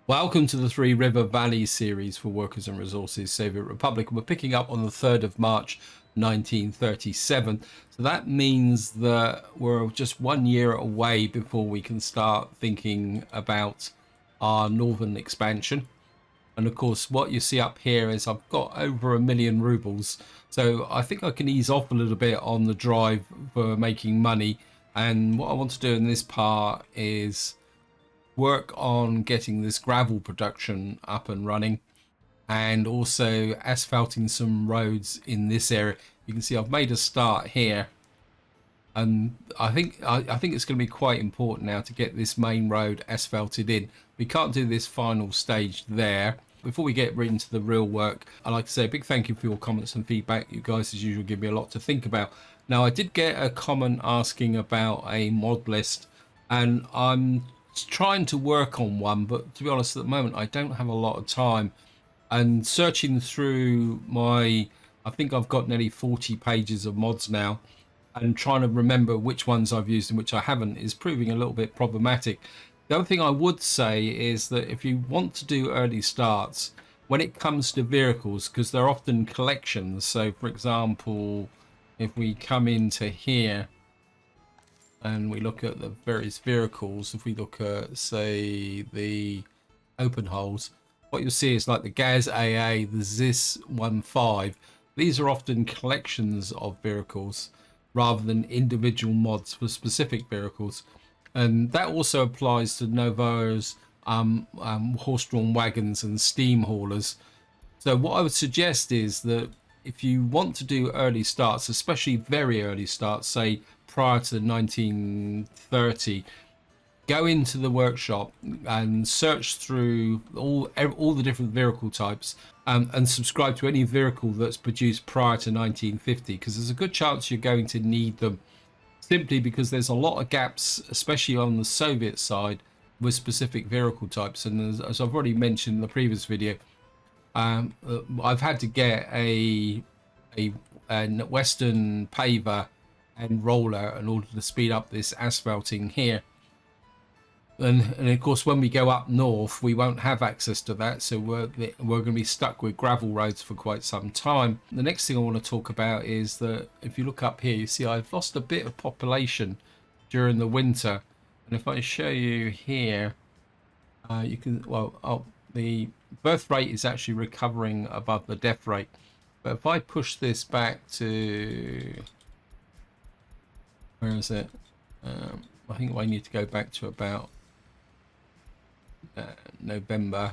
Welcome to the Three River Valley series for Workers and Resources Soviet Republic. We're picking up on the 3rd of March 1937. So that means that we're just 1 year away before we can start thinking about our northern expansion. And of course, what you see up here is I've got over 1 million rubles. So I think I can ease off a little bit on the drive for making money. And what I want to do in this part is work on getting this gravel production up and running, and also asphalting some roads in this area. You can see I've made a start here, and I think it's going to be quite important now to get this main road asphalted in. We can't do this final stage there. Before we get into the real work, I'd like to say a big thank you for your comments and feedback. You guys, as usual, give me a lot to think about. Now, I did get a comment asking about a mod list, and I'm trying to work on one, but to be honest, at the moment I don't have a lot of time. And searching through I think I've got nearly 40 pages of mods now, and trying to remember which ones I've used and which I haven't is proving a little bit problematic. The other thing I would say is that if you want to do early starts, when it comes to vehicles, because they're often collections, so for example, if we come into here and we look at the various vehicles, if we look at, say, the open holes, what you'll see is like the Gaz AA, the ZIS 15. These are often collections of vehicles rather than individual mods for specific vehicles. And that also applies to Novo's horse-drawn wagons and steam haulers. So what I would suggest is that if you want to do early starts, especially very early starts, say prior to 1930, go into the workshop and search through all the different vehicle types, and subscribe to any vehicle that's produced prior to 1950, because there's a good chance you're going to need them, simply because there's a lot of gaps, especially on the Soviet side, with specific vehicle types. And as I've already mentioned in the previous video, I've had to get a Western paver and roller in order to speed up this asphalting here. And of course, when we go up north, we won't have access to that, so we're going to be stuck with gravel roads for quite some time. The next thing I want to talk about is that if you look up here, you see I've lost a bit of population during the winter. And if I show you here, you can, the birth rate is actually recovering above the death rate. But if I push this back to, where is it? I think I need to go back to about November,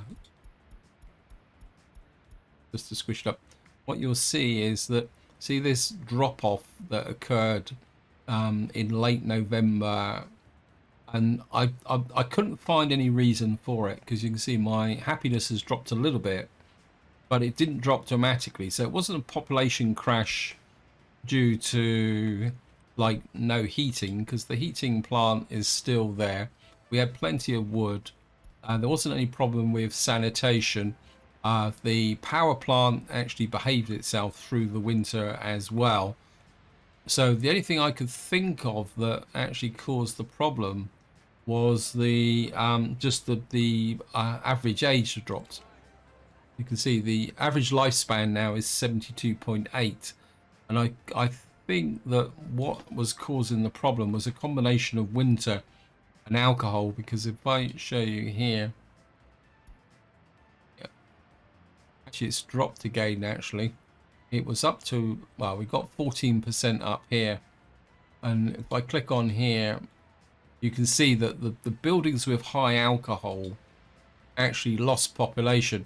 just to squish it up. What you'll see is that, see this drop off that occurred in late November, and I couldn't find any reason for it, because you can see my happiness has dropped a little bit, but it didn't drop dramatically. So it wasn't a population crash due to like no heating, because the heating plant is still there. We had plenty of wood. There wasn't any problem with sanitation. The power plant actually behaved itself through the winter as well. So the only thing I could think of that actually caused the problem was the just the average age dropped. You can see the average lifespan now is 72.8, and I think that what was causing the problem was a combination of winter and alcohol, because if I show you here, yeah, actually it's dropped again. Actually, it was up to, well, we got 14% up here, and if I click on here, you can see that the buildings with high alcohol actually lost population.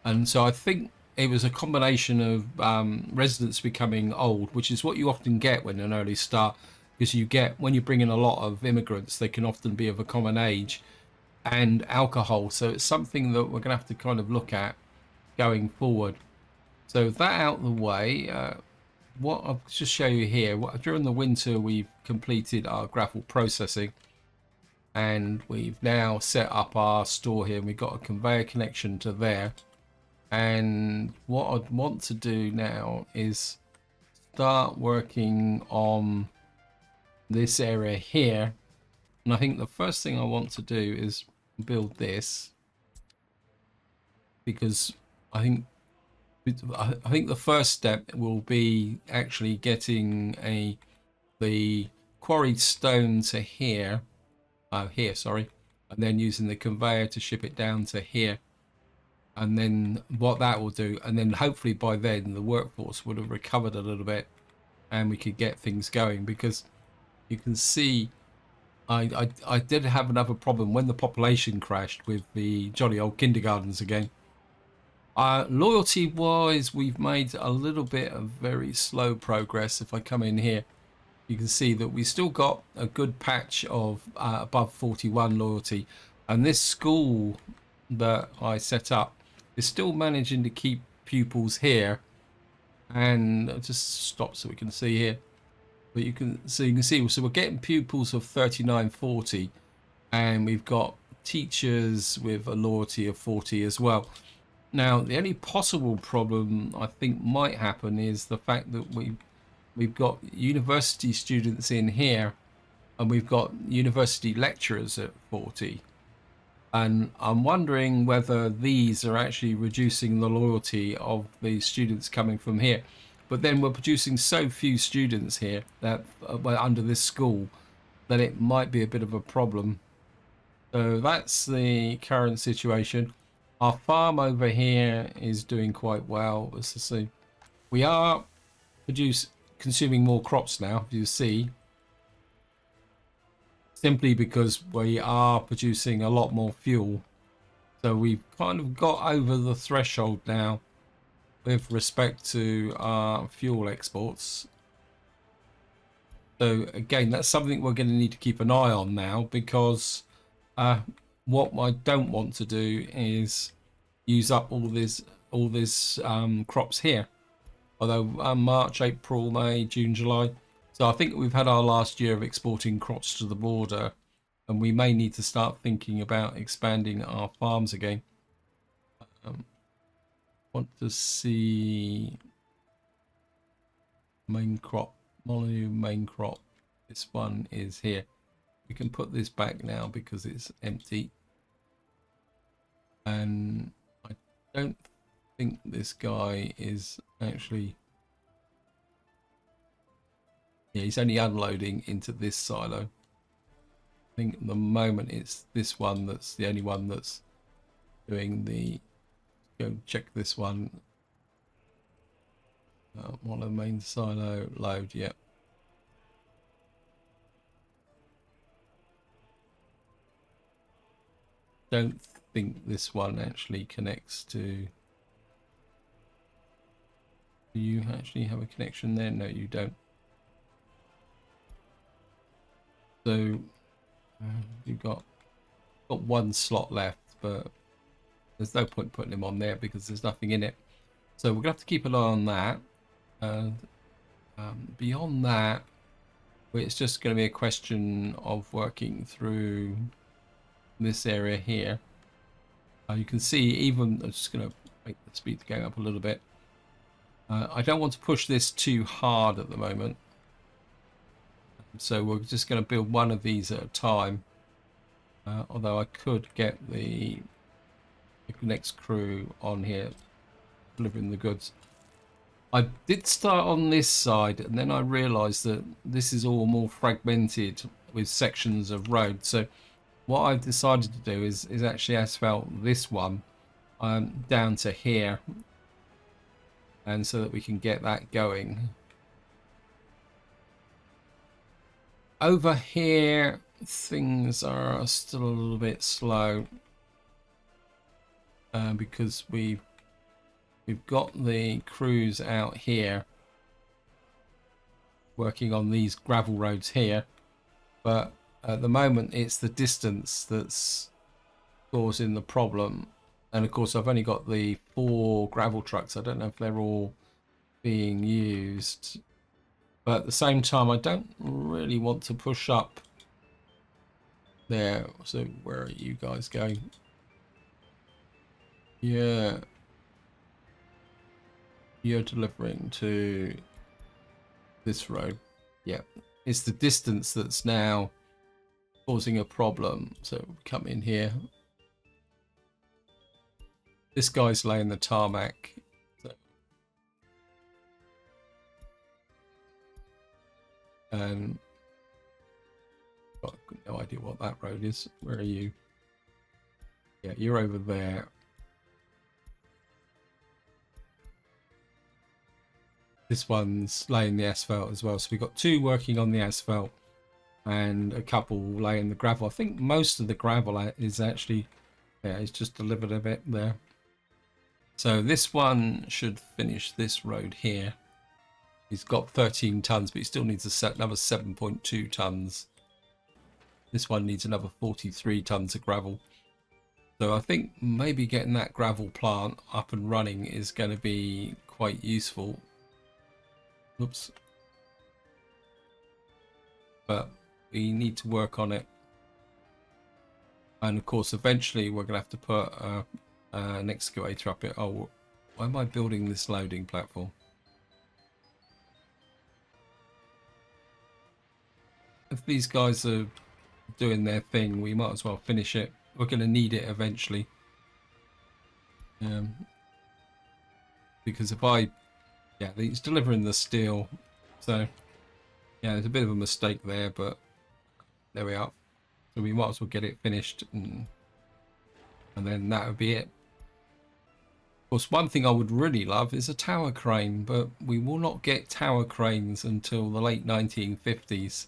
And so I think it was a combination of residents becoming old, which is what you often get when an early start, because you get, when you bring in a lot of immigrants, they can often be of a common age, and alcohol. So it's something that we're going to have to kind of look at going forward. So that out of the way, what I'll just show you here, during the winter we've completed our gravel processing, and we've now set up our store here, and we've got a conveyor connection to there. And what I'd want to do now is start working on this area here. And I think the first thing I want to do is build this. because I think I think the first step will be actually getting the quarried stone to here, here, sorry, and then using the conveyor to ship it down to here. And then what that will do, and then hopefully by then the workforce would have recovered a little bit and we could get things going, because you can see I did have another problem when the population crashed with the jolly old kindergartens again. Loyalty wise, we've made a little bit of very slow progress. If I come in here, you can see that we still got a good patch of above 41 loyalty, and this school that I set up is still managing to keep pupils here. And I'll just stop so we can see here, but you can see so we're getting pupils of 3940, and we've got teachers with a loyalty of 40 as well. Now the only possible problem I think might happen is the fact that we've got university students in here, and we've got university lecturers at 40, and I'm wondering whether these are actually reducing the loyalty of the students coming from here. But then we're producing so few students here that under this school, that it might be a bit of a problem. So that's the current situation. Our farm over here is doing quite well. As I see, we are consuming more crops now, you see, simply because we are producing a lot more fuel. So we've kind of got over the threshold now with respect to our fuel exports. So again, that's something we're going to need to keep an eye on now, because what I don't want to do is use up all this crops here. Although March, April, May, June, July. So I think we've had our last year of exporting crops to the border, and we may need to start thinking about expanding our farms again. Want to see main crop, mono main crop. This one is here. We can put this back now because it's empty. And I don't think this guy is actually, yeah, he's only unloading into this silo. I think at the moment it's this one that's the only one that's doing the, go check this one. One of the main silo load, yep. Don't think this one actually connects to, do you actually have a connection there? No, you don't. So you've got one slot left, but there's no point putting him on there because there's nothing in it. So we're gonna have to keep an eye on that. And beyond that, it's just going to be a question of working through this area here. You can see, even I'm just going to make the speed going up a little bit. I don't want to push this too hard at the moment, so we're just going to build one of these at a time. Although I could get the next crew on here delivering the goods. I did start on this side, and then I realized that this is all more fragmented with sections of road. So what I've decided to do is actually asphalt this one down to here, and so that we can get that going. Over here, things are still a little bit slow because we've got the crews out here working on these gravel roads here, but at the moment it's the distance that's causing the problem. And of course I've only got the 4 gravel trucks. I don't know if they're all being used, but at the same time I don't really want to push up there. So where are you guys going? Yeah, you're delivering to this road. Yeah, it's the distance that's now causing a problem. So come in here. This guy's laying the tarmac. So, and I've got no idea what that road is. Where are you? Yeah, you're over there. This one's laying the asphalt as well. So we've got 2 working on the asphalt and a couple laying the gravel. I think most of the gravel is actually, yeah, it's just delivered a bit there. So this one should finish this road here. He's got 13 tons, but he still needs another 7.2 tons. This one needs another 43 tons of gravel. So I think maybe getting that gravel plant up and running is going to be quite useful. Oops. But we need to work on it. And of course, eventually we're going to have to put an excavator up it. Oh, why am I building this loading platform? If these guys are doing their thing, we might as well finish it. We're going to need it eventually. Because if I... Yeah, he's delivering the steel. So, yeah, there's a bit of a mistake there, but there we are. So we might as well get it finished. And then that would be it. Of course, one thing I would really love is a tower crane, but we will not get tower cranes until the late 1950s.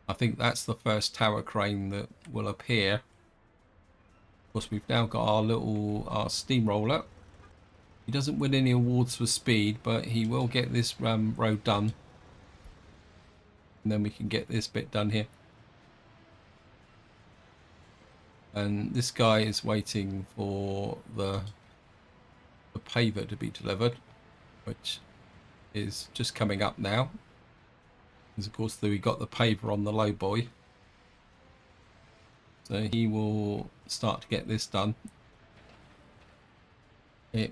I think that's the first tower crane that will appear. Of course, we've now got our steamroller. He doesn't win any awards for speed, but he will get this road done. And then we can get this bit done here. And this guy is waiting for the paver to be delivered, which is just coming up now. Because of course we got the paver on the low boy. So he will start to get this done. Okay.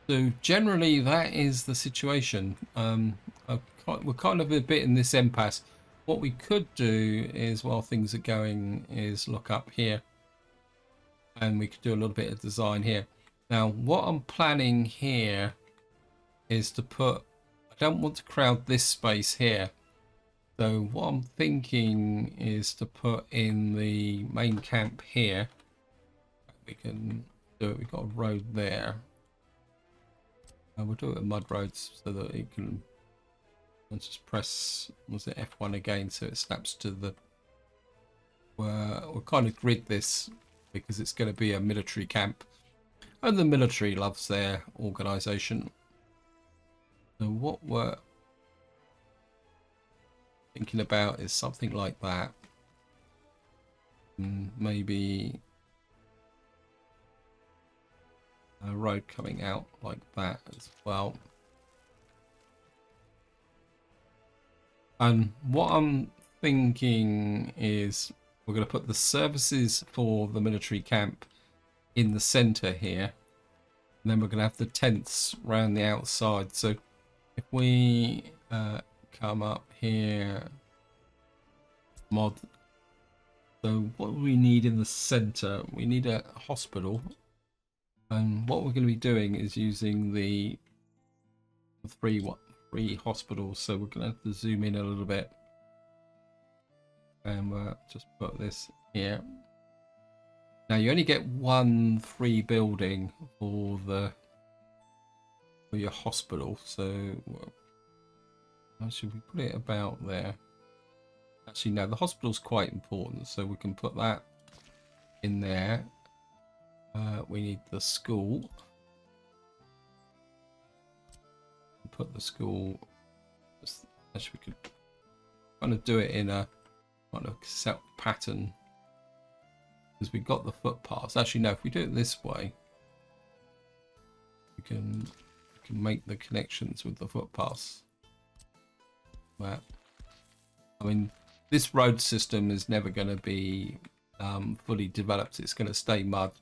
So generally that is the situation. We're kind of a bit in this impasse. What we could do is, while things are going, is look up here. And we could do a little bit of design here. Now, what I'm planning here is to put... I don't want to crowd this space here. So what I'm thinking is to put in the main camp here. We can do it. We've got a road there. And we'll do it with mud roads so that it can... Let's just press, was it F1 again, so it snaps to the... We'll kind of grid this because it's going to be a military camp. And the military loves their organisation. So what we're thinking about is something like that. Maybe a road coming out like that as well. And what I'm thinking is we're going to put the services for the military camp in the center here. And then we're going to have the tents around the outside. So if we come up here, mod. So what do we need in the center? We need a hospital. And what we're going to be doing is using the three hospitals, so we're going to have to zoom in a little bit, and we'll just put this here. Now you only get one free building for your hospital, so how should we put it about there? Actually no, the hospital's quite important, so we can put that in there. We need the school. Put the school, actually we could kind of do it in a kind of Sept pattern, because we got the footpaths. Actually no, if we do it this way, we can make the connections with the footpaths. That, I mean, this road system is never going to be fully developed. It's going to stay mud.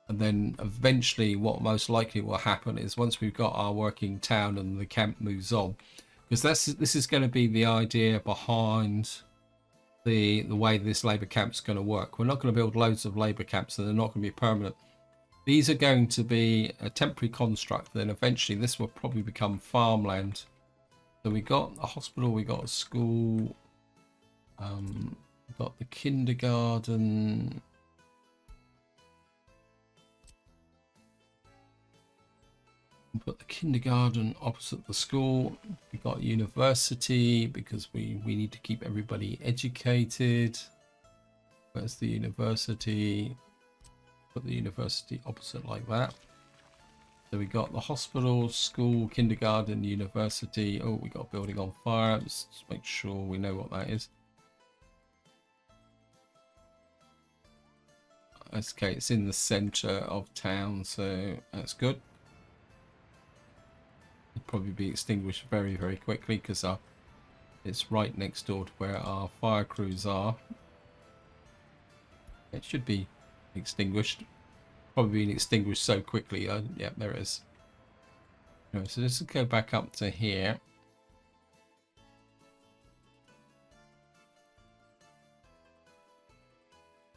And then eventually what most likely will happen is, once we've got our working town and the camp moves on, because this is going to be the idea behind the way this labour camp's going to work. We're not going to build loads of labour camps, and they're not going to be permanent. These are going to be a temporary construct. Then eventually this will probably become farmland. So we got a hospital, we got a school, we got the kindergarten. Put the kindergarten opposite the school. We got university because we need to keep everybody educated. Where's the university? Put the university opposite like that. So we got the hospital, school, kindergarten, university. Oh, we got a building on fire. Let's just make sure we know what that is. Okay, it's in the center of town, so that's good. It'll probably be extinguished very, very quickly because it's right next door to where our fire crews are. It should be extinguished. Probably being extinguished so quickly. Yeah, there it is. Anyway, so let's go back up to here.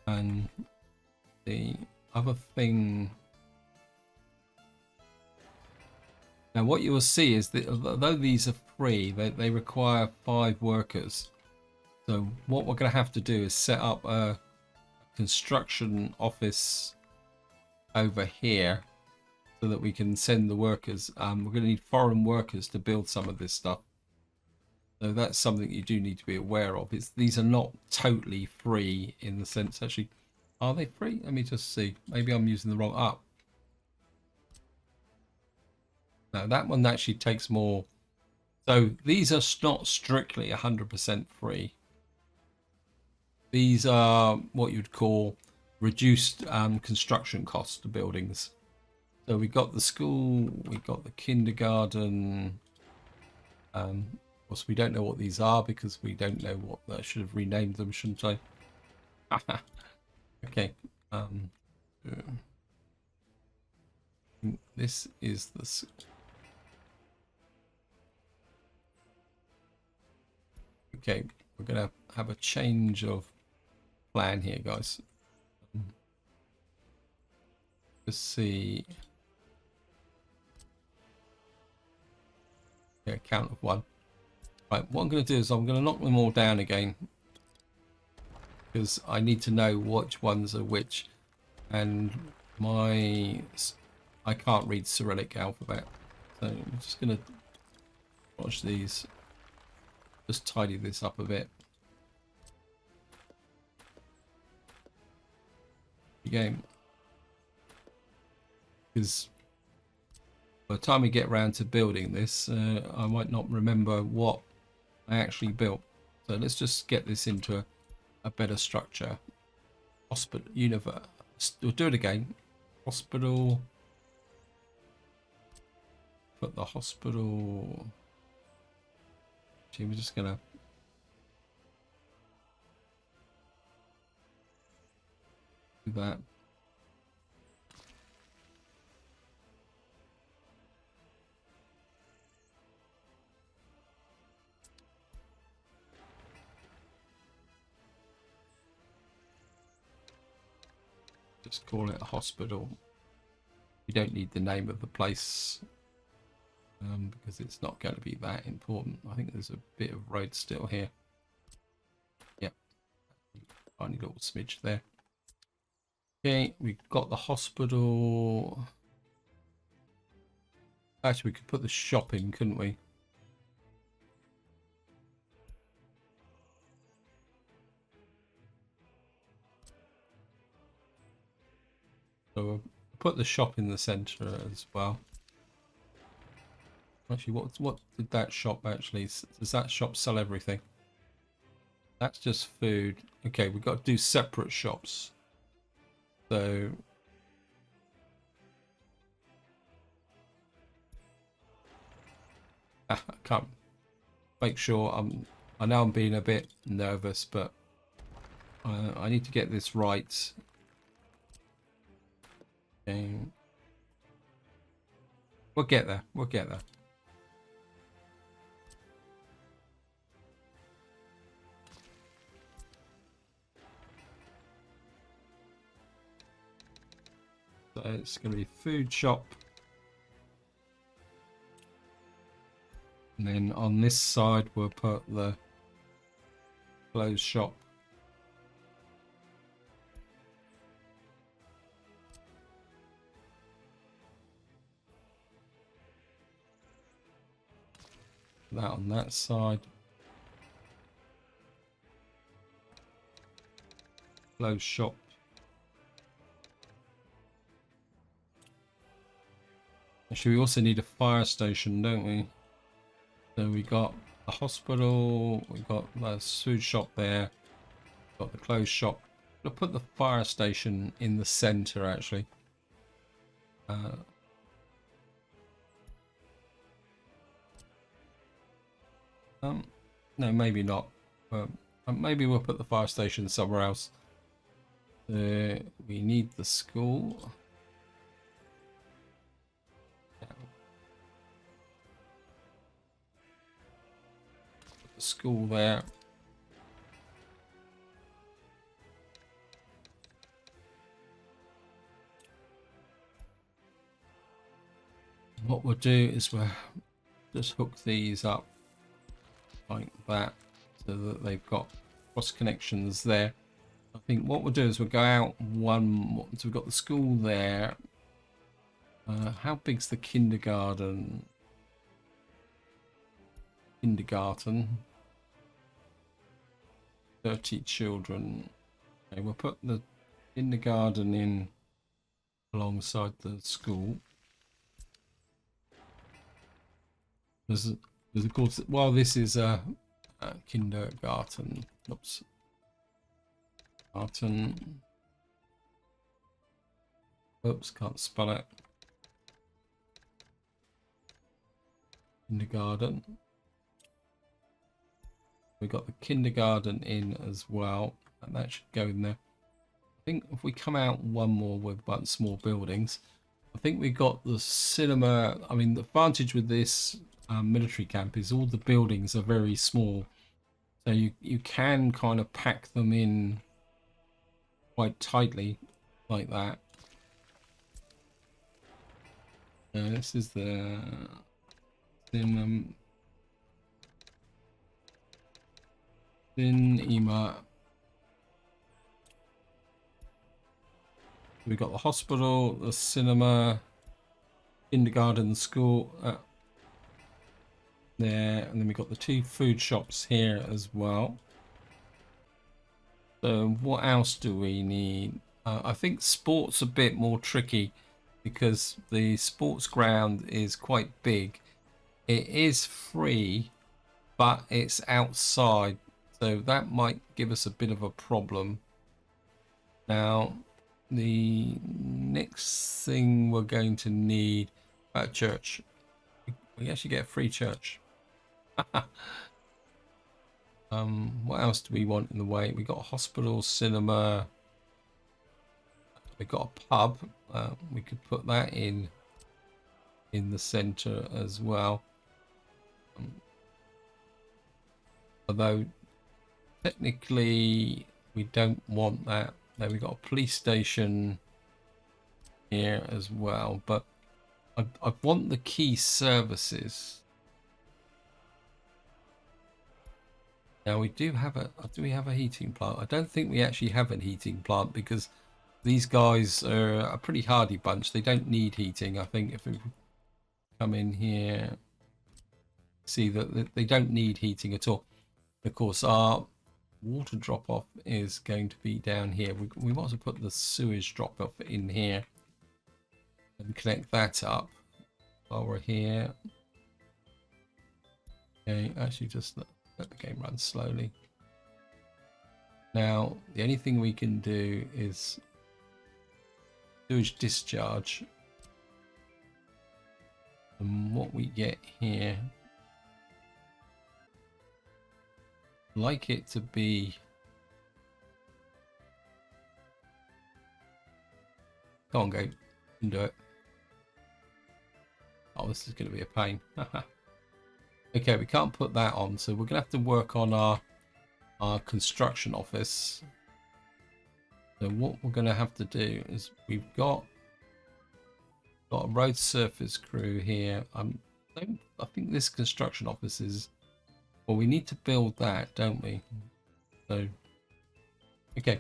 And the other thing... Now what you will see is that although these are free, they require 5 workers. So what we're going to have to do is set up a construction office over here so that we can send the workers. We're going to need foreign workers to build some of this stuff. So that's something you do need to be aware of. These are not totally free in the sense, actually, are they free? Let me just see. Maybe I'm using the wrong up. No, that one actually takes more. So these are not strictly 100% free. These are what you'd call reduced construction cost to buildings. So we got the school, we got the kindergarten. Of course, we don't know what these are because we don't know what. I should have renamed them, shouldn't I? Okay. This is the. Okay, we're gonna have a change of plan here, guys. Let's see. Yeah, count of 1. Right, what I'm going to do is I'm going to knock them all down again because I need to know which ones are which, and I can't read Cyrillic alphabet, so I'm just going to watch these. Just tidy this up a bit. Again, because by the time we get around to building this, I might not remember what I actually built. So let's just get this into a better structure. Hospital, universe. We'll do it again. Hospital. Put the hospital. Actually, we're just gonna. Do that. Just call it a hospital. You don't need the name of the place because it's not going to be that important. I think there's a bit of road still here. Yep. Tiny little smidge there. Okay, we've got the hospital. Actually, we could put the shop in, couldn't we? So we'll put the shop in the center as well. Actually, what did that shop actually? Does that shop sell everything? That's just food. Okay, we've got to do separate shops. So I can't make sure I know I'm being a bit nervous, but I need to get this right. Okay. We'll get there. We'll get there. It's going to be food shop. And then on this side, we'll put the clothes shop. That on that side. Clothes shop. Actually, we also need a fire station, don't we? So we got the hospital, we got the food shop there, got the clothes shop. We'll put the fire station in the center, actually. No, maybe not. Maybe we'll put the fire station somewhere else. We need the school. Put the school there. What we'll do is we'll just hook these up like that so that they've got cross connections there. I think what we'll do is we'll go out one, so we've got the school there. How big's the kindergarten? Kindergarten. 30 children. Okay, we'll put the kindergarten in alongside the school. There's of course, while this is a kindergarten, oops, garden, oops, can't spell it. Kindergarten. We got the kindergarten in as well, and that should go in there. I think if we come out one more with one small buildings, I think we got the cinema. I mean, the advantage with this military camp is all the buildings are very small, so you can kind of pack them in quite tightly like that. This is the cinema. We've got the hospital, the cinema, kindergarten, school there, and then we've got the 2 food shops here as well. So what else do we need? I think sports a bit more tricky because the sports ground is quite big. It is free, but it's outside, so that might give us a bit of a problem. Now, the next thing we're going to need a church. We actually get a free church. What else do we want in the way? We got a hospital, cinema. We got a pub. We could put that in the center as well. Although technically we don't want that. Now we got a police station here as well, but I want the key services. Now we do have do we have a heating plant? I don't think we actually have a heating plant because these guys are a pretty hardy bunch. They don't need heating. I think if we come in here, see that they don't need heating at all. Of course, our water drop off is going to be down here. We might as well put the sewage drop off in here and connect that up while we're here. Okay, actually just let the game run slowly. Now the only thing we can do is sewage discharge, and what we get here, like it to be go on, go, you can do it. Oh, this is going to be a pain. Okay, we can't put that on, so we're gonna have to work on our construction office. So what we're gonna have to do is we've got Got a road surface crew here. I think this construction office is. Well, we need to build that, don't we? So, okay.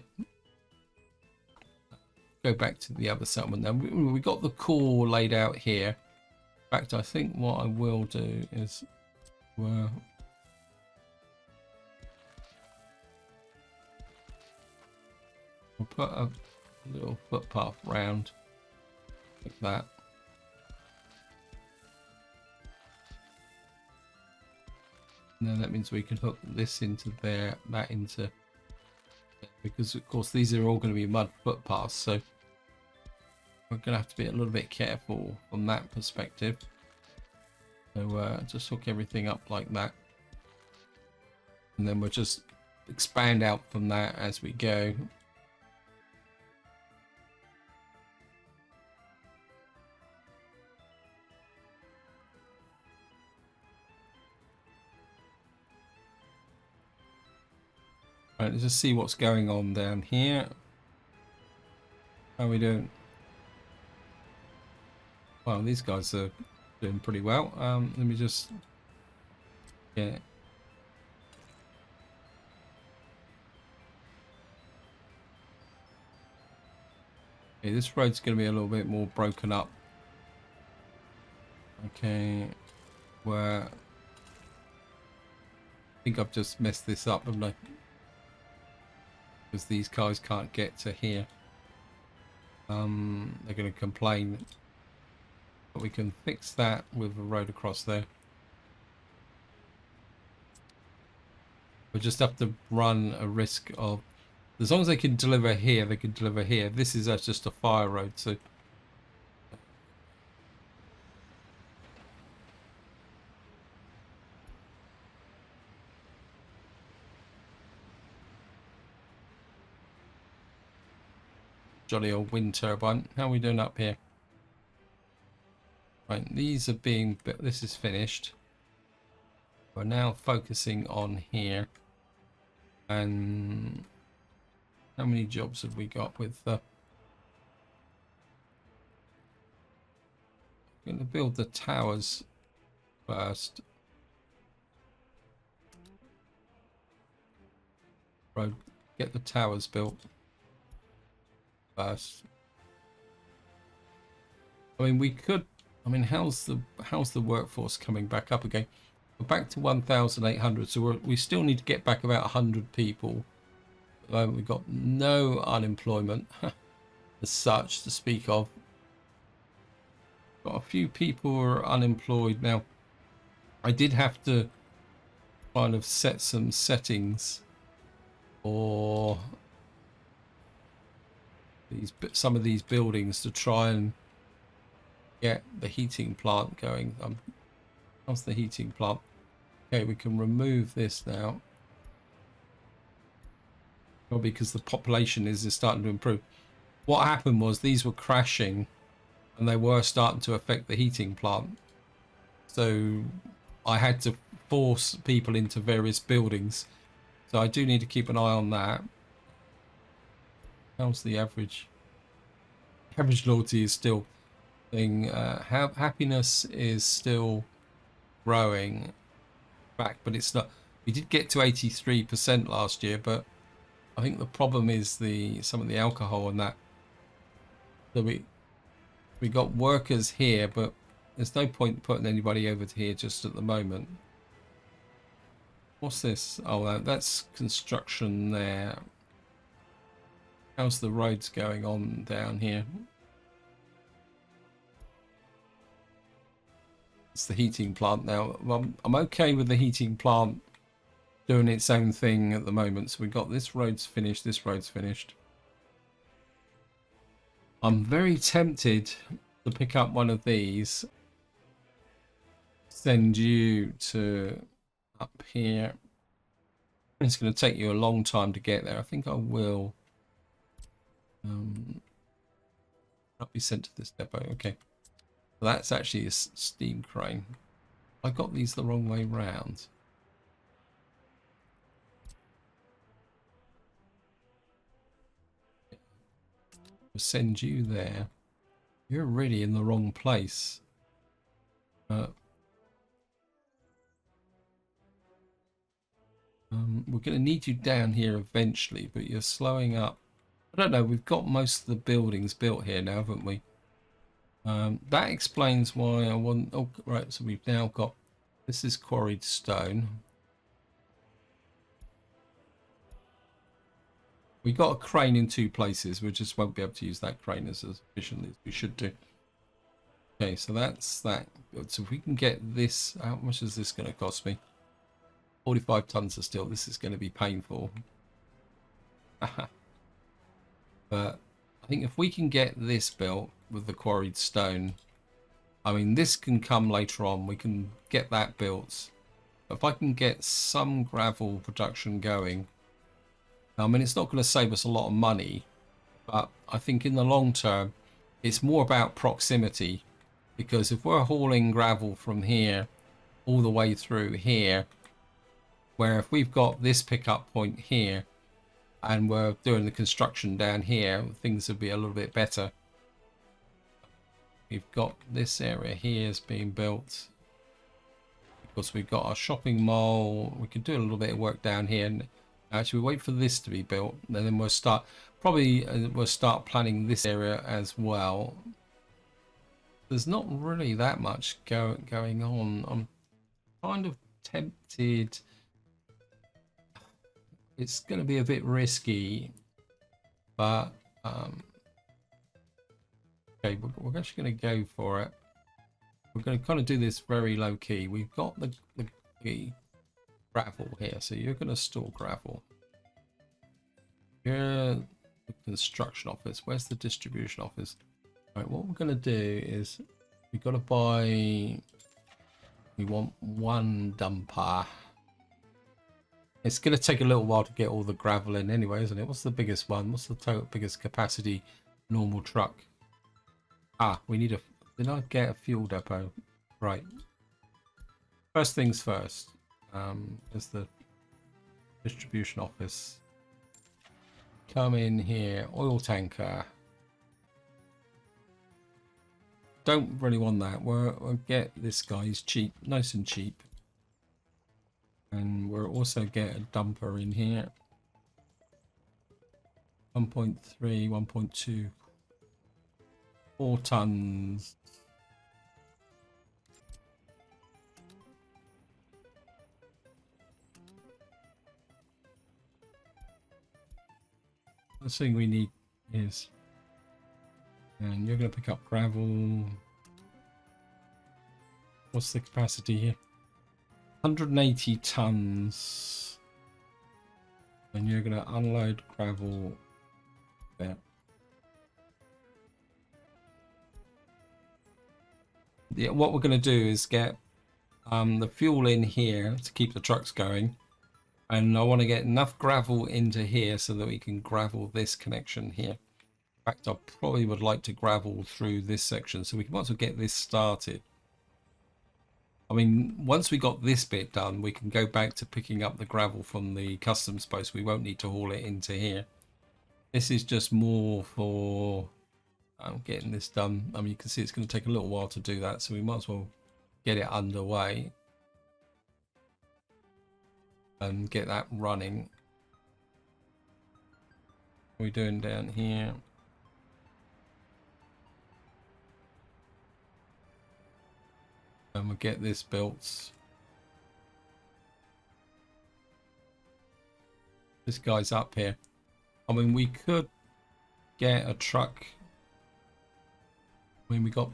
Go back to the other settlement now. We got the core laid out here. In fact, I think what I will do is, we'll put a little footpath round like that. And then that means we can hook this into there, that into there, because of course these are all going to be mud footpaths, so we're going to have to be a little bit careful from that perspective. So just hook everything up like that, and then we'll just expand out from that as we go. Right, let's just see what's going on down here. How are we doing? Well, these guys are doing pretty well. Let me just get. Okay, this road's going to be a little bit more broken up. Okay, where I think I've just messed this up, haven't I? Because these cars can't get to here. They're going to complain, but we can fix that with a road across there. We just have to run a risk of, as long as they can deliver here, they can deliver here. This is just a fire road, so jolly old wind turbine. How are we doing up here? Right, these are being, this is finished. We're now focusing on here. And how many jobs have we got with the... I'm going to build the towers first. Road, get the towers built first. I mean, we could. I mean, how's the workforce coming back up again? We're back to 1,800, so we still need to get back about 100 people. At the moment, we've got no unemployment as such to speak of. Got a few people who are unemployed now. I did have to kind of set some settings for some of these buildings to try and get the heating plant going. How's the heating plant? Okay, we can remove this now. Probably because the population is starting to improve. What happened was these were crashing and they were starting to affect the heating plant. So I had to force people into various buildings. So I do need to keep an eye on that. How's the average? Average loyalty is still thing. Happiness is still growing back, but it's not. We did get to 83% last year, but I think the problem is some of the alcohol and that. So we got workers here, but there's no point putting anybody over to here just at the moment. What's this? Oh, that's construction there. How's the roads going on down here? It's the heating plant now. Well, I'm okay with the heating plant doing its own thing at the moment. So we got this road's finished, this road's finished. I'm very tempted to pick up one of these, send you to up here. It's going to take you a long time to get there. I think I will. Not be sent to this depot. Okay. That's actually a steam crane. I got these the wrong way round. We'll send you there. You're really in the wrong place. We're going to need you down here eventually, but you're slowing up. I don't know. We've got most of the buildings built here now, haven't we? That explains why I want. Oh, right. So we've now got. This is quarried stone. We got a crane in 2 places. We just won't be able to use that crane as efficiently as we should do. Okay, so that's that. So if we can get this, how much is this going to cost me? 45 tons of steel. This is going to be painful. But I think if we can get this built with the quarried stone, I mean, this can come later on. We can get that built. If I can get some gravel production going, I mean, it's not going to save us a lot of money, but I think in the long term, it's more about proximity. Because if we're hauling gravel from here all the way through here, where if we've got this pickup point here and we're doing the construction down here, things would be a little bit better. We've got this area here is being built because we've got our shopping mall. We can do a little bit of work down here, and actually wait for this to be built, and then we'll start we'll start planning this area as well. There's not really that much going on. I'm kind of tempted. It's going to be a bit risky, but okay, we're actually going to go for it. We're going to kind of do this very low key. We've got the gravel here, so you're going to store gravel. You're the construction office. Where's the distribution office? All right, what we're going to do is we've got to buy. We want 1 dumper. It's going to take a little while to get all the gravel in anyway, isn't it? What's the biggest one? What's the total biggest capacity normal truck? Ah, we need a... Did I get a fuel depot? Right. First things first. Is the distribution office. Come in here. Oil tanker. Don't really want that. We'll get this guy. He's cheap. Nice and cheap. And we'll also get a dumper in here. 1.3, 1.2. 4 tons. The thing we need is, and you're going to pick up gravel. What's the capacity here? 180 tons. And you're going to unload gravel there. Yeah, what we're going to do is get the fuel in here to keep the trucks going. And I want to get enough gravel into here so that we can gravel this connection here. In fact, I probably would like to gravel through this section so we can also get this started. I mean, once we got this bit done, we can go back to picking up the gravel from the customs post. We won't need to haul it into here. This is just more for getting this done. I mean, you can see it's going to take a little while to do that, so we might as well get it underway and get that running. What are we doing down here? And we'll get this built. This guy's up here. I mean, we could get a truck. I mean, we got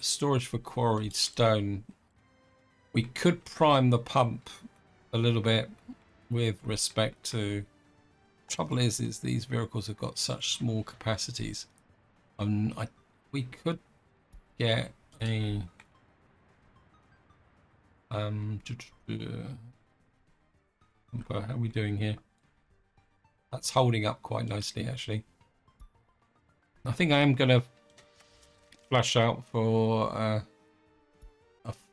storage for quarried stone. We could prime the pump a little bit with respect to... Trouble is these vehicles have got such small capacities. We could get a how are we doing here? That's holding up quite nicely, actually. I think I am going to flash out for a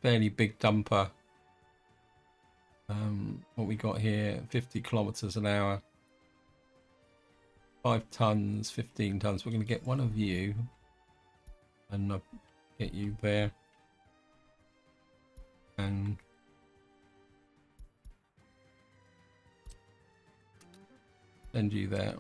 fairly big dumper. What we got here, 50 kilometers an hour. 5 tons, 15 tons. We're going to get one of you. and I'll get you there and send you there.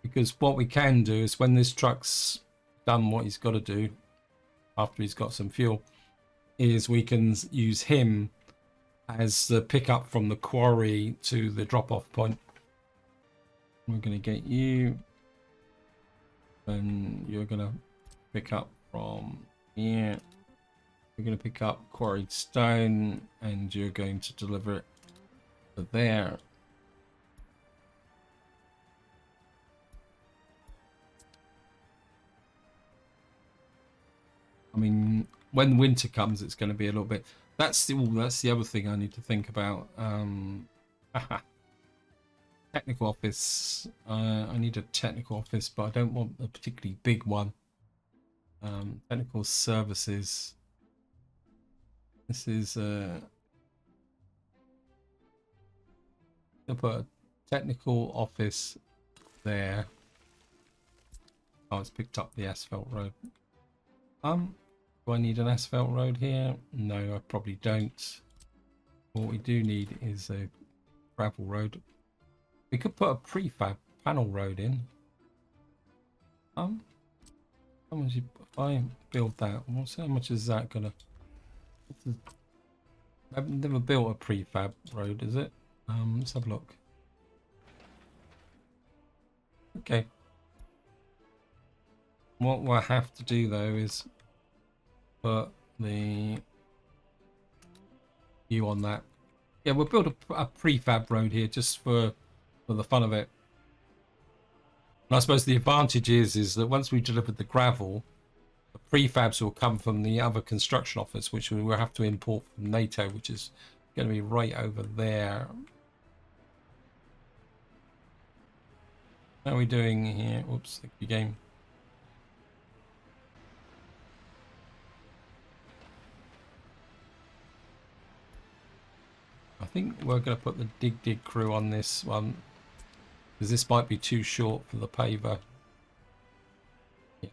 Because what we can do is when this truck's done what he's got to do after he's got some fuel, is we can use him as the pickup from the quarry to the drop-off point. We're going to get you, and you're going to pick up from here. You're going to pick up quarried stone, and you're going to deliver it to there. I mean, when winter comes, it's going to be a little bit. That's the other thing I need to think about. Technical office. I need a technical office, but I don't want a particularly big one. Technical services. This is I'll put a technical office there. Oh, it's picked up the asphalt road. Do I need an asphalt road here? No, I probably don't. What we do need is a gravel road. We could put a prefab panel road in. How much if I build that? How much is that gonna? I've never built a prefab road, is it? Let's have a look. Okay. What we'll have to do though is put the you on that. Yeah, we'll build a prefab road here just for the fun of it. And I suppose the advantage is that once we've delivered the gravel, the prefabs will come from the other construction office, which we will have to import from NATO, which is going to be right over there. How are we doing here? Whoops, thank you, game. I think we're going to put the dig crew on this one, because this might be too short for the paver. Yeah.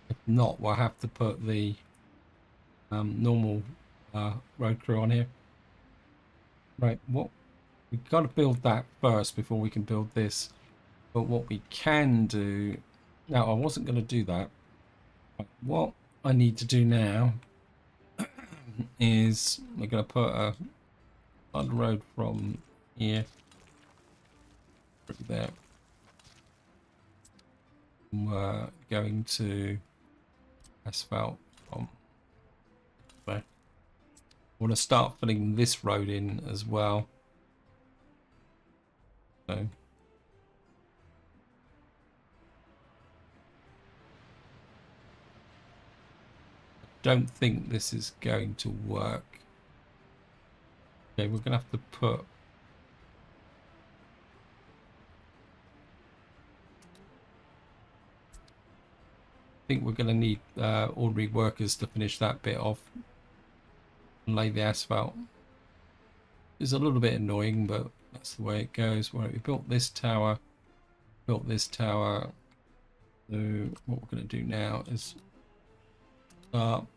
If not, we'll have to put the normal road crew on here. Right, we've got to build that first before we can build this. But what we can do... Now, I wasn't going to do that. What I need to do now is we're going to put a on the road from here through there. And we're going to asphalt from there. I want to start filling this road in as well. So don't think this is going to work. Okay, we're gonna have to put I think we're gonna need ordinary workers to finish that bit off and lay the asphalt. It's a little bit annoying, but that's the way it goes. Right, we built this tower, So what we're going to do now is start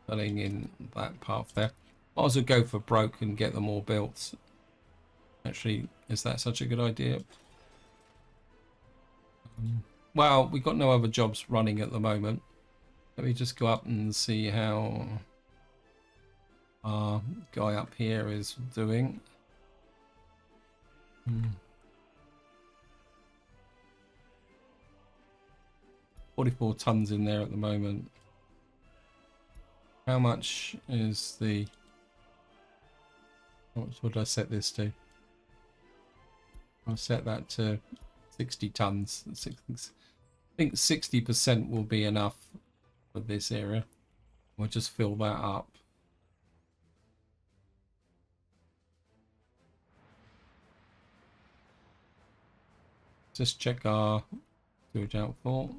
filling in that path there. I'll also go for broke and get them all built. Actually, is that such a good idea? Well, we've got no other jobs running at the moment. Let me just go up and see how our guy up here is doing. 44 tons in there at the moment. How much is the... What did I set this to? I'll set that to 60 tons. I think 60% will be enough for this area. We'll just fill that up. Just check our storage outfall.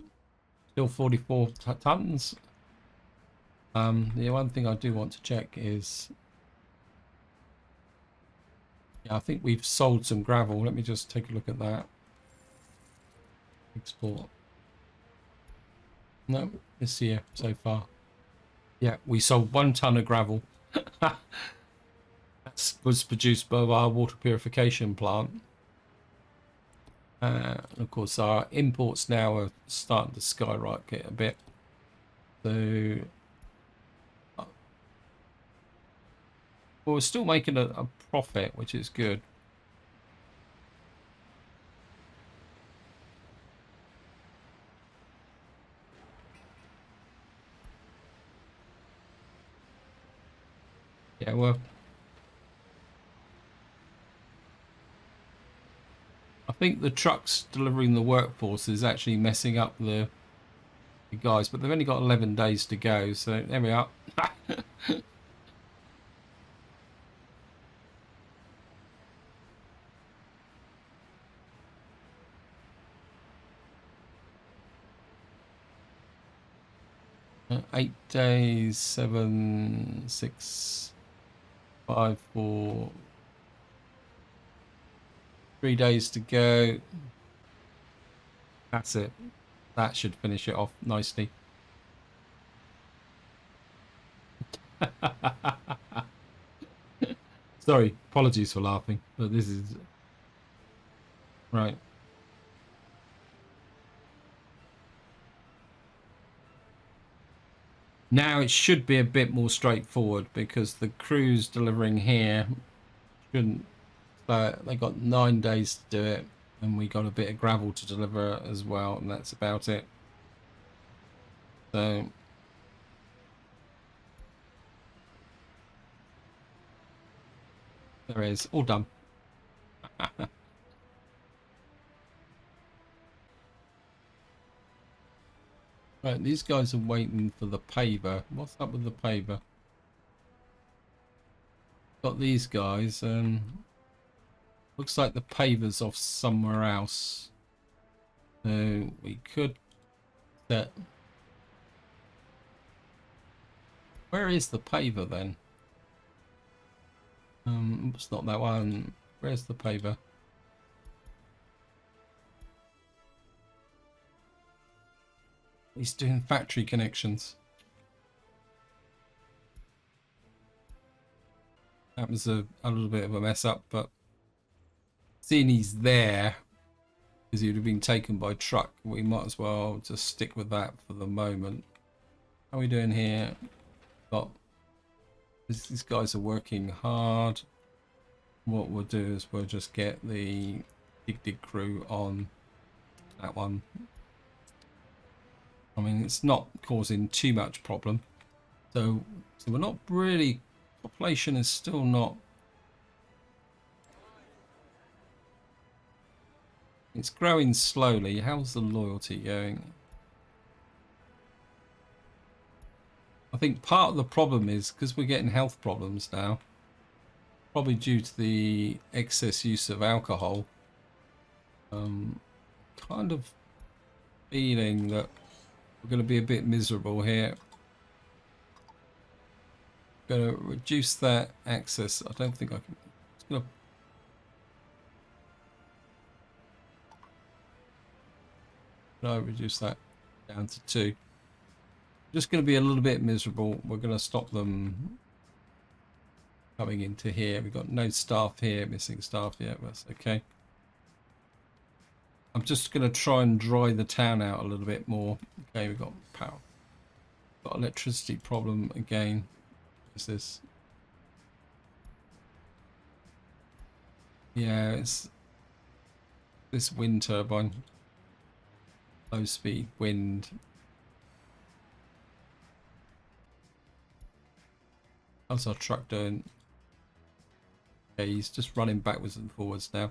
Still 44 tons. The one thing I do want to check is Yeah, I think we've sold some gravel. Let me just take a look at that. Export. No, this year so far. Yeah, we sold 1 ton of gravel. That was produced by our water purification plant. And of course, our imports now are starting to skyrocket a bit. So, well, we're still making a profit, which is good. Yeah, well, I think the trucks delivering the workforce is actually messing up the guys, but they've only got 11 days to go, so there we are. 8 days, 7, 6, 5, 4, 3 days to go. That's it. That should finish it off nicely. Sorry, apologies for laughing, but this is right. Now it should be a bit more straightforward because the crews delivering here shouldn't. They got 9 days to do it, and we got a bit of gravel to deliver as well, and that's about it. So there is all done. Right, these guys are waiting for the paver. What's up with the paver? Got these guys, and looks like the paver's off somewhere else. So we could set. Where is the paver then? It's not that one. Where's the paver? He's doing factory connections. That was a little bit of a mess up, but seeing he's there, because he would have been taken by truck, we might as well just stick with that for the moment. How are we doing here? Got these guys are working hard. What we'll do is we'll just get the dig crew on that one. I mean, it's not causing too much problem. So we're not really, population is still not, it's growing slowly. How's the loyalty going? I think part of the problem is because we're getting health problems now, probably due to the excess use of alcohol. Kind of feeling that we're going to be a bit miserable here. Going to reduce that access. I don't think I can. It's going to. No, reduce that down to 2. Just going to be a little bit miserable. We're going to stop them coming into here. We've got no staff here, missing staff. Yeah, that's okay. I'm just going to try and dry the town out a little bit more. Okay, we've got power. Got electricity problem again. What's this? Yeah, it's this wind turbine. Low speed wind. How's our truck doing? Okay, he's just running backwards and forwards now,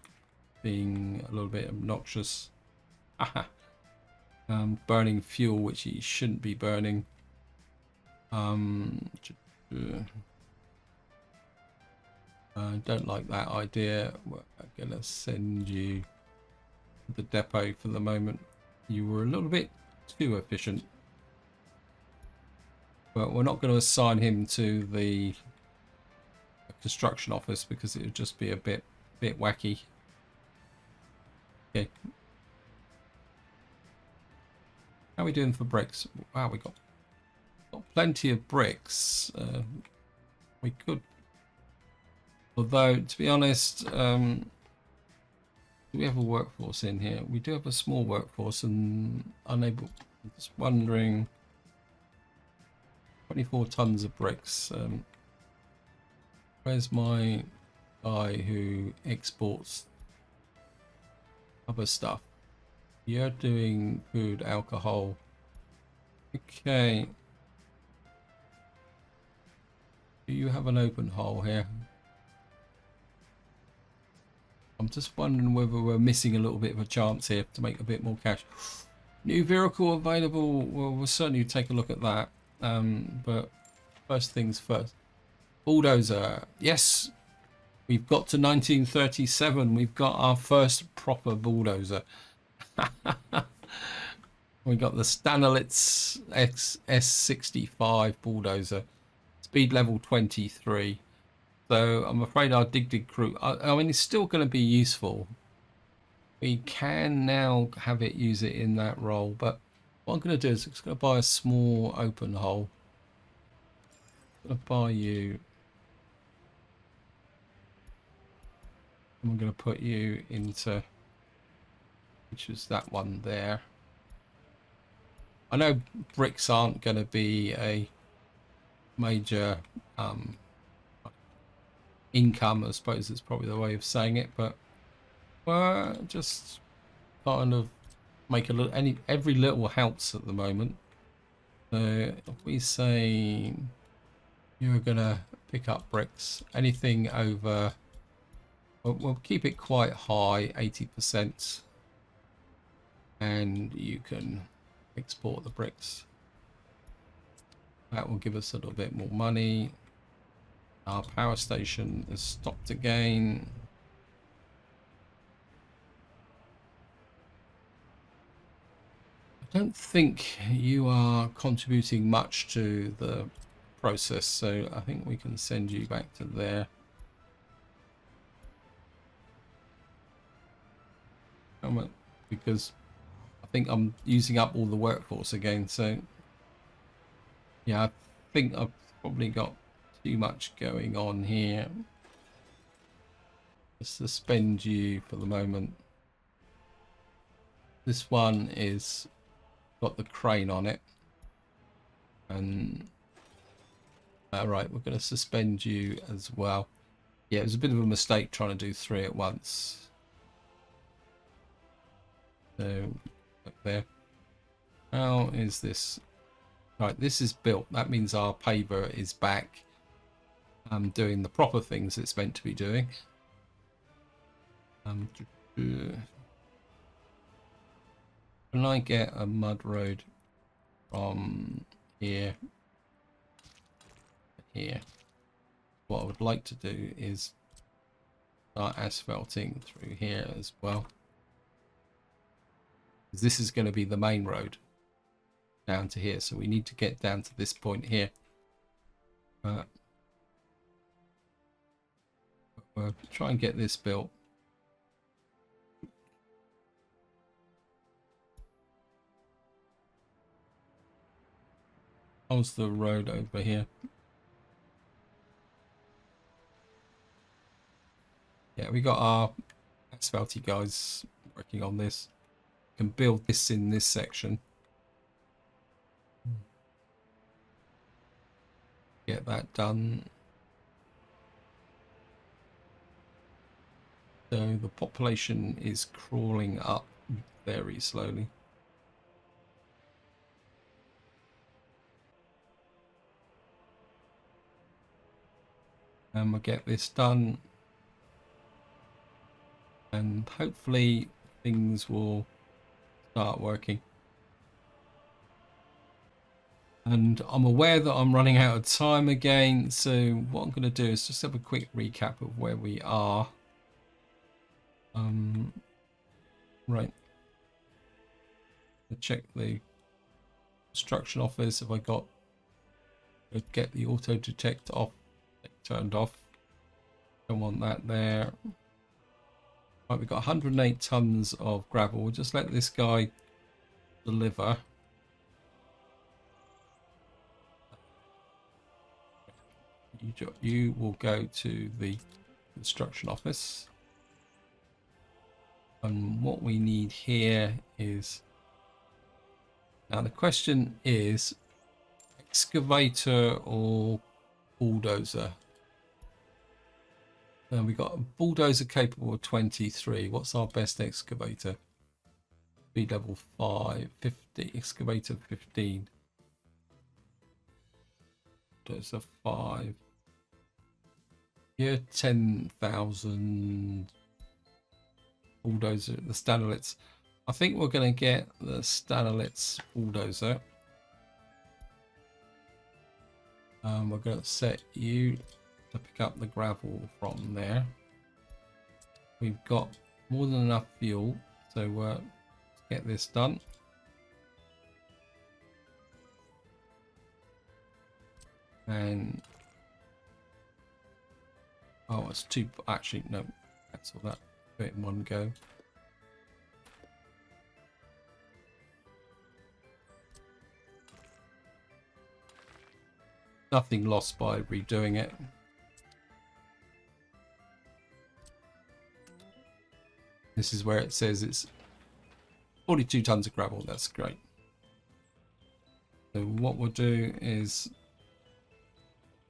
being a little bit obnoxious. Burning fuel which he shouldn't be burning. I don't like that idea. We're gonna send you to the depot for the moment. You were a little bit too efficient, but we're not going to assign him to the construction office because it would just be a bit bit wacky. Okay. How are we doing for bricks? Wow, we got plenty of bricks. We could, although to be honest, do we have a workforce in here? We do have a small workforce and unable. I'm just wondering. 24 tons of bricks. Where's my guy who exports other stuff? You're doing food, alcohol. Okay. Do you have an open hole here? I'm just wondering whether we're missing a little bit of a chance here to make a bit more cash. New vehicle available. Well, we'll certainly take a look at that. But first things first. Bulldozer. Yes, we've got to 1937. We've got our first proper bulldozer. We got the Stanelitz S65 bulldozer. Speed level 23. So I'm afraid our dig crew, I mean, it's still going to be useful. We can now have it use it in that role, but what I'm going to do is I'm just going to buy a small open hole. I'm going to buy you. I'm going to put you into, which is that one there. I know bricks aren't going to be a major income, I suppose it's probably the way of saying it, but just kind of make a little, every little helps at the moment. So if we say you're gonna pick up bricks, anything over, we'll keep it quite high, 80%, and you can export the bricks. That will give us a little bit more money. Our power station is stopped again. I don't think you are contributing much to the process, so I think we can send you back to there. Because I think I'm using up all the workforce again, so yeah, I think I've probably got too much going on here. Let's suspend you for the moment. This one is got the crane on it, and all right, we're going to suspend you as well. Yeah, it was a bit of a mistake trying to do 3 at once. So up there. How is this? Right, this is built. That means our paver is back doing the proper things it's meant to be doing. Can I get a mud road from here to here? What I would like to do is start asphalting through here as well. This is going to be the main road down to here, so we need to get down to this point here. We'll try and get this built. How's the road over here? Yeah, we got our asphalty guys working on this. We can build this in this section. Get that done. So the population is crawling up very slowly. And we'll get this done. And hopefully things will start working. And I'm aware that I'm running out of time again, so what I'm going to do is just have a quick recap of where we are. Right. I'll check the construction office. If I got get the auto detect off, turned off. Don't want that there. Right, we've got 108 tons of gravel. We'll just let this guy deliver. You will go to the construction office. And what we need here is... Now the question is, excavator or bulldozer? And we've got a bulldozer capable of 23. What's our best excavator? Speed level 5, 50, excavator 15. Bulldozer 5. Yeah, 10,000. Bulldozer, the Stanolitz. I think we're going to get the Stanolitz bulldozer. We're going to set you to pick up the gravel from there. We've got more than enough fuel, so let's get this done. And oh, it's too, actually no, cancel that, do it in one go. Nothing lost by redoing it. This is where it says it's 42 tons of gravel. That's great. So what we'll do is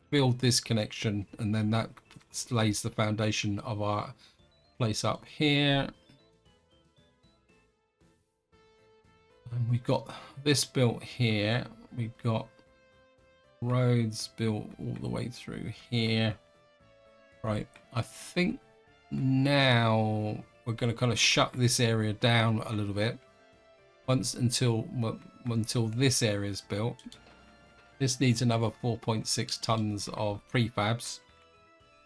build this connection, and then that lays the foundation of our place up here. And we've got this built here. We've got roads built all the way through here. Right, I think now we're going to kind of shut this area down a little bit until this area is built. This needs another 4.6 tons of prefabs,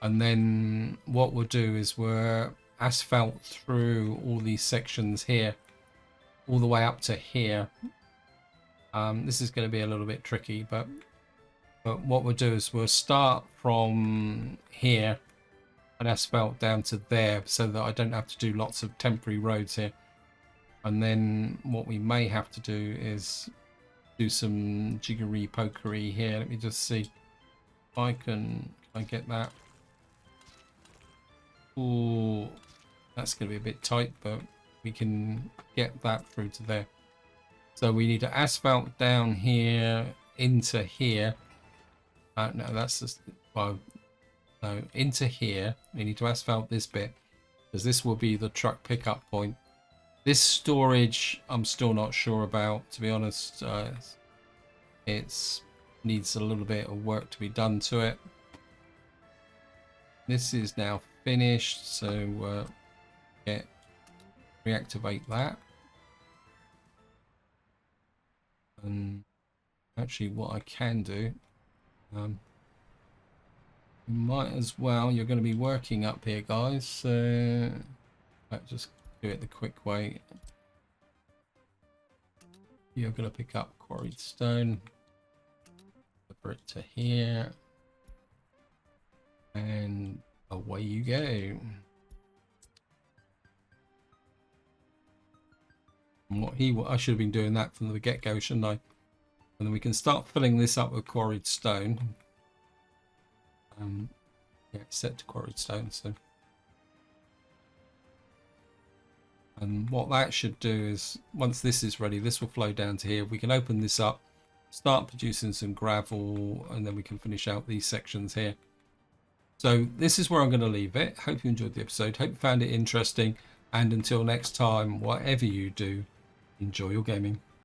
and then what we'll do is we'll asphalt through all these sections here all the way up to here. This is going to be a little bit tricky, but what we'll do is we'll start from here and asphalt down to there, so that I don't have to do lots of temporary roads here. And then what we may have to do is do some jiggery pokery here. Let me just see if I can get that. Oh, that's going to be a bit tight, but we can get that through to there. So we need to asphalt down here into here. No, that's just, well, no, into here. We need to asphalt this bit, because this will be the truck pickup point. This storage, I'm still not sure about, to be honest. It needs a little bit of work to be done to it. This is now finished, so reactivate that. And actually, what I can do, might as well, you're going to be working up here, guys, so let's just do it the quick way. You're going to pick up quarried stone, deliver it to here, and away you go. And I should have been doing that from the get-go, shouldn't I? And then we can start filling this up with quarried stone. Yeah, it's set to quarried stone. So, and what that should do is, once this is ready, this will flow down to here. We can open this up, start producing some gravel, and then we can finish out these sections here. So this is where I'm going to leave it. Hope you enjoyed the episode. Hope you found it interesting. And until next time, whatever you do, enjoy your gaming.